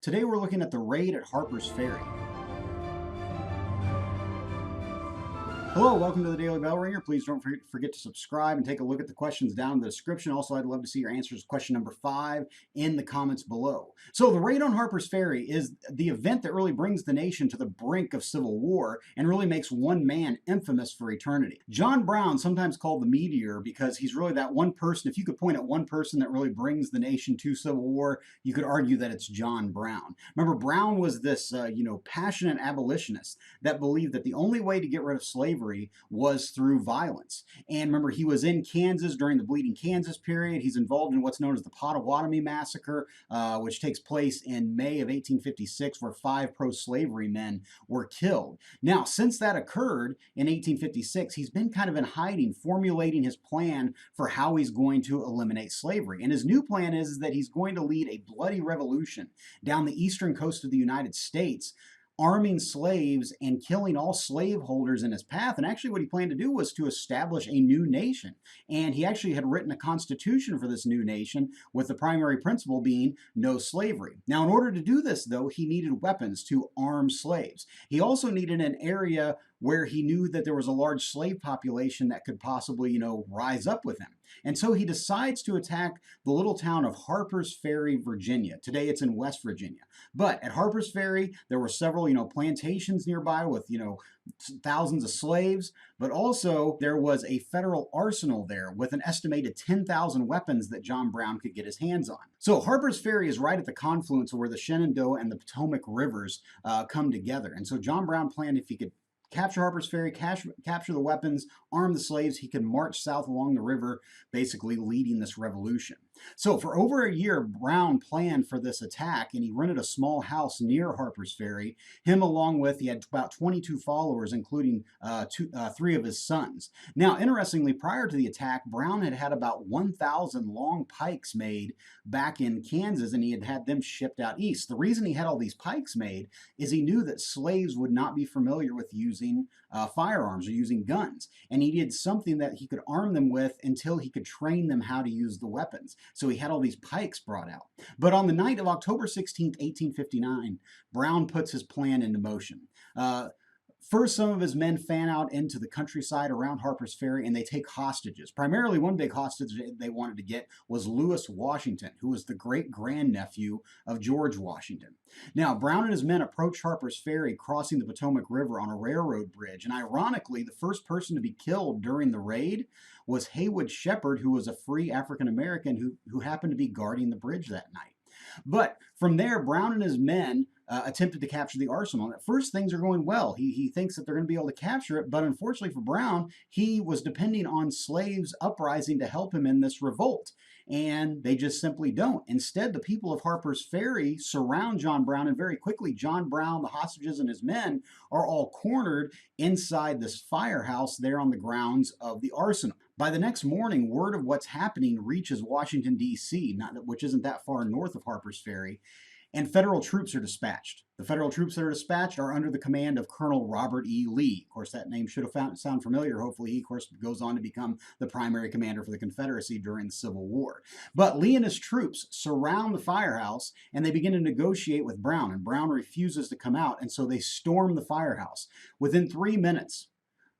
Today we're looking at the raid at Harpers Ferry. Hello, welcome to the Daily Bellringer. Please don't forget to subscribe and take a look at the questions down in the description. Also, I'd love to see your answers to question number 5 in the comments below. So the raid on Harpers Ferry is the event that really brings the nation to the brink of civil war and really makes one man infamous for eternity. John Brown, sometimes called the Meteor, because he's really that one person. If you could point at one person that really brings the nation to civil war, you could argue that it's John Brown. Remember, Brown was this, passionate abolitionist that believed that the only way to get rid of slavery was through violence. And remember, he was in Kansas during the Bleeding Kansas period. He's involved in what's known as the Potawatomi Massacre, which takes place in May of 1856, where 5 pro-slavery men were killed. Now, since that occurred in 1856, he's been kind of in hiding, formulating his plan for how he's going to eliminate slavery. And his new plan is that he's going to lead a bloody revolution down the eastern coast of the United States, arming slaves and killing all slaveholders in his path. And actually what he planned to do was to establish a new nation. And he actually had written a constitution for this new nation, with the primary principle being no slavery. Now, in order to do this, though, he needed weapons to arm slaves. He also needed an area where he knew that there was a large slave population that could possibly, rise up with him. And so he decides to attack the little town of Harpers Ferry, Virginia. Today it's in West Virginia. But at Harpers Ferry, there were several, plantations nearby with, thousands of slaves. But also there was a federal arsenal there with an estimated 10,000 weapons that John Brown could get his hands on. So Harpers Ferry is right at the confluence of where the Shenandoah and the Potomac rivers come together. And so John Brown planned, if he could capture Harpers Ferry, capture the weapons, arm the slaves, he could march south along the river, basically leading this revolution. So for over a year, Brown planned for this attack, and he rented a small house near Harpers Ferry. Him along with, he had about 22 followers, including 3 of his sons. Now, interestingly, prior to the attack, Brown had had about 1,000 long pikes made back in Kansas, and he had had them shipped out east. The reason he had all these pikes made is he knew that slaves would not be familiar with using firearms or using guns, and he needed something that he could arm them with until he could train them how to use the weapons. So he had all these pikes brought out. But on the night of October 16th, 1859, Brown puts his plan into motion. First, some of his men fan out into the countryside around Harpers Ferry, and they take hostages. Primarily, one big hostage they wanted to get was Lewis Washington, who was the great-grandnephew of George Washington. Now, Brown and his men approached Harpers Ferry, crossing the Potomac River on a railroad bridge. And ironically, the first person to be killed during the raid was Haywood Shepherd, who was a free African-American who happened to be guarding the bridge that night. But from there, Brown and his men attempted to capture the arsenal. At first, things are going well. He thinks that they're going to be able to capture it, but unfortunately for Brown, he was depending on slaves uprising to help him in this revolt, and they just simply don't. Instead, the people of Harpers Ferry surround John Brown, and very quickly, John Brown, the hostages, and his men are all cornered inside this firehouse there on the grounds of the arsenal. By the next morning, word of what's happening reaches Washington, D.C., which isn't that far north of Harpers Ferry, and federal troops are dispatched. The federal troops that are dispatched are under the command of Colonel Robert E. Lee. Of course, that name should have sound familiar. Hopefully, he, of course, goes on to become the primary commander for the Confederacy during the Civil War. But Lee and his troops surround the firehouse, and they begin to negotiate with Brown, and Brown refuses to come out, and so they storm the firehouse. Within 3 minutes,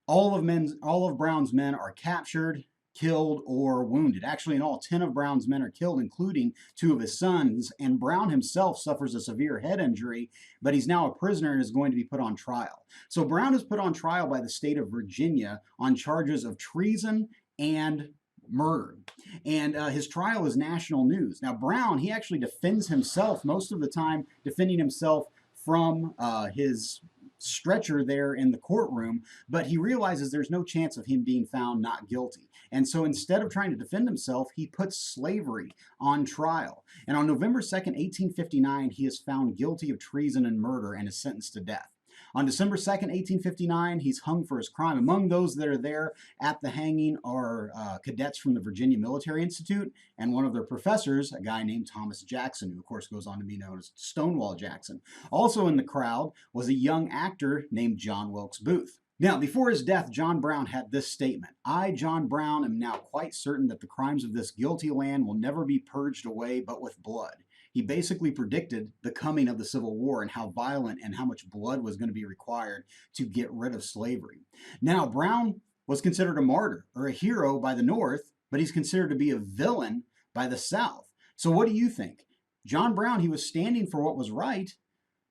all of Brown's men are captured, killed, or wounded. Actually, in all, 10 of Brown's men are killed, including 2 of his sons, and Brown himself suffers a severe head injury, but he's now a prisoner and is going to be put on trial. So Brown is put on trial by the state of Virginia on charges of treason and murder. And his trial is national news. Now, Brown, he actually defends himself most of the time, defending himself from his stretcher there in the courtroom, but he realizes there's no chance of him being found not guilty. And so instead of trying to defend himself, he puts slavery on trial. And on November 2nd, 1859, he is found guilty of treason and murder and is sentenced to death. On December 2nd, 1859, he's hung for his crime. Among those that are there at the hanging are cadets from the Virginia Military Institute and one of their professors, a guy named Thomas Jackson, who of course goes on to be known as Stonewall Jackson. Also in the crowd was a young actor named John Wilkes Booth. Now, before his death, John Brown had this statement: "I, John Brown, am now quite certain that the crimes of this guilty land will never be purged away but with blood. He basically predicted the coming of the Civil War and how violent and how much blood was going to be required to get rid of slavery. Now, Brown was considered a martyr or a hero by the North, but he's considered to be a villain by the South. So what do you think? John Brown, he was standing for what was right,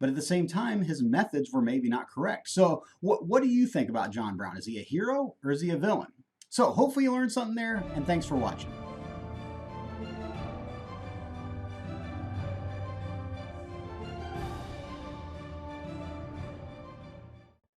but at the same time, his methods were maybe not correct. So what do you think about John Brown? Is he a hero or is he a villain? So hopefully you learned something there, and thanks for watching.